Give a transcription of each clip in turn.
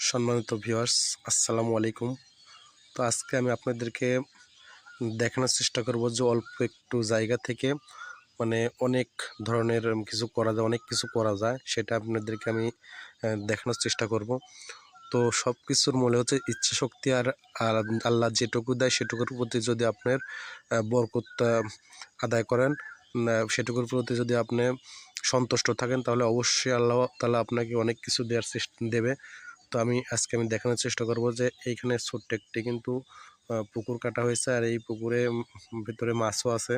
সম্মানিত ভিউয়ার্স, আসসালামু আলাইকুম। তো আজকে আমি আপনাদেরকে দেখানোর চেষ্টা করব যে অল্প একটু জায়গা থেকে অনেক ধরনের কিছু করা যায় সেটা আপনাদেরকে আমি দেখানোর চেষ্টা করব। তো সব কিছুর মূলে হচ্ছে ইচ্ছা শক্তি আর আর আল্লাহ যেটুকু দেয় সেটুকুর প্রতি যদি আপনার বরকত আদায় করেন, সেটুকুর প্রতি যদি আপনি সন্তুষ্ট থাকেন তাহলে অবশ্যই আল্লাহ তাআলা আপনাকে অনেক কিছু দেবে। তো আজকে দেখানোর চেষ্টা করব যে এইখানে ছোট্ট একটি কিন্তু পুকুর কাটা হয়েছে, আর এই পুকুরে ভিতরে মাছও আছে।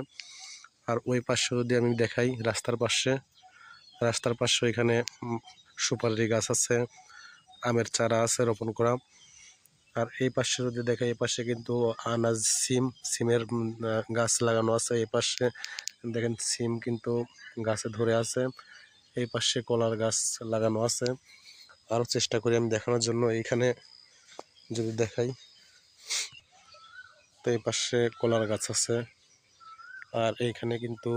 আর ওই পাশে যদি আমি দেখাই, রাস্তার পাশে এখানে সুপারি গাছ আছে, আমের চারা আছে রোপণ করা। আর এই পাশে যদি দেখাই, এই পাশে কিন্তু আনাজ সিমের গাছ লাগানো আছে। এই পাশে দেখেন সিম কিন্তু গাছে ধরে আছে। এই পাশে কলার গাছ লাগানো আছে। আরও চেষ্টা করি আমি দেখানোর জন্য। এইখানে যদি দেখাই, তো এই পাশে কলার গাছ আছে। আর এইখানে কিন্তু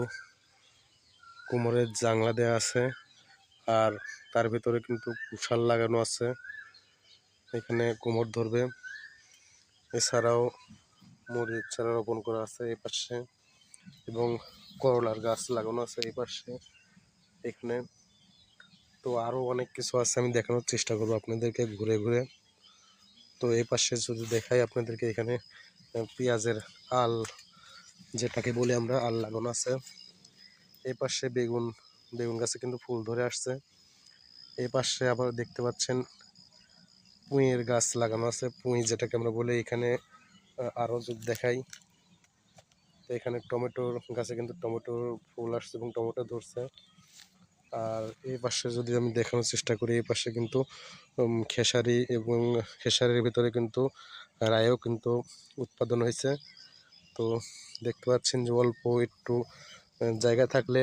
কুমোরের জাংলা দেওয়া আছে, আর তার ভিতরে কিন্তু কুশাল লাগানো আছে, এখানে কুমোর ধরবে। এছাড়াও মরিচ চারা রোপণ করা আছে এই পাশে, এবং করলার গাছ লাগানো আছে এই পাশে এখানে। তো আরও অনেক কিছু আছে, আমি দেখানোর চেষ্টা করবো আপনাদেরকে ঘুরে ঘুরে। তো এই পাশে যদি দেখাই আপনাদেরকে, এখানে পেঁয়াজের আল, যেটাকে বলি আমরা, আল লাগানো আছে। এই পাশে বেগুন গাছে কিন্তু ফুল ধরে আসছে। এই পাশে আবার দেখতে পাচ্ছেন পুঁইয়ের গাছ লাগানো আছে, পুঁই যেটাকে আমরা বলি এখানে। আরও যদি দেখাই, তো এখানে টমেটোর গাছে কিন্তু টমেটোর ফুল আসছে এবং টমেটো ধরছে। আর এই পাশে যদি আমি দেখানোর চেষ্টা করি, এই পাশে কিন্তু খেসারি, এবং খেসারির ভিতরে কিন্তু রায়ও কিন্তু উৎপাদন হয়েছে। তো দেখতে পাচ্ছেন যে অল্প একটু জায়গা থাকলে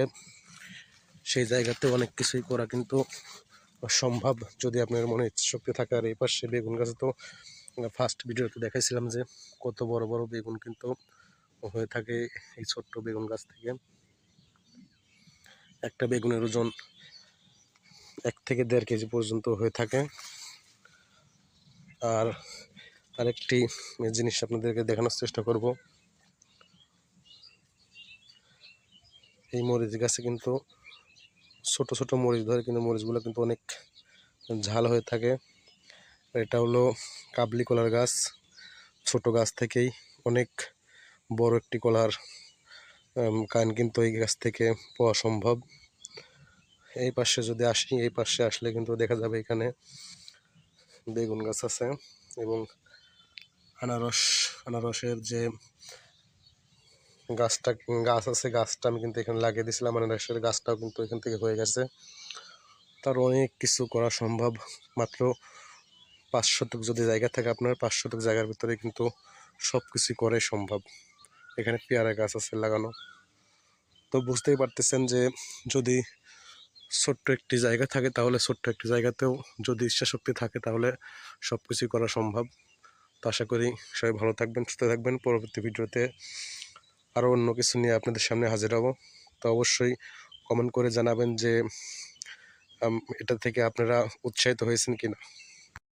সেই জায়গাতে অনেক কিছুই করা কিন্তু সম্ভব, যদি আপনার মনে ইচ্ছা শক্তি থাকে। আর এই পাশে বেগুন গাছে তো ফার্স্ট ভিডিওতে দেখাইছিলাম যে কত বড় বড় বেগুন কিন্তু হয়ে থাকে এই ছোট্ট বেগুন গাছ থেকে। একটা বেগুনের ওজন 1 থেকে 1.5 কেজি পর্যন্ত হয়ে থাকে। আর আরেকটি জিনিস আপনাদেরকে দেখানোর চেষ্টা করব, এই মরিচ গাছে কিন্তু ছোট ছোট মরিচ ধরে, কিন্তু মরিচগুলো কিন্তু অনেক ঝাল হয়ে থাকে। এটা হলো কাবলি কলার গাছ। ছোট গাছ থেকেই অনেক বড় একটি কলার কান কিন্তু এই গাছ থেকে পাওয়া সম্ভব। এই পাশে যদি আসি, এই পাশে আসলে কিন্তু দেখা যাবে এখানে বেগুন গাছ আছে, এবং আনারসের যে গাছ আছে, গাছটা আমি কিন্তু এখানে লাগিয়ে দিয়েছিলাম। আনারসের গাছটাও কিন্তু এখান থেকে হয়ে গেছে। তার অনেক কিছু করা সম্ভব। মাত্র 5 শতক যদি জায়গা থাকে আপনার, 5 শতক জায়গার ভিতরে কিন্তু সব কিছুই করে সম্ভব। এখানে পেয়ারা গাছ আছে লাগানো। তো বুঝতেই পারতেছেন যে যদি ছোট্ট একটি জায়গা থাকে, তাহলে ছোট্ট একটি জায়গাতেও যদি ইচ্ছাশক্তি থাকে তাহলে সব কিছুই করা সম্ভব। তো আশা করি সবাই ভালো থাকবেন, সুস্থ থাকবেন। পরবর্তী ভিডিওতে আরও অন্য কিছু নিয়ে আপনাদের সামনে হাজির হব। তো অবশ্যই কমেন্ট করে জানাবেন যে এটা থেকে আপনারা উৎসাহিত হয়েছেন কিনা।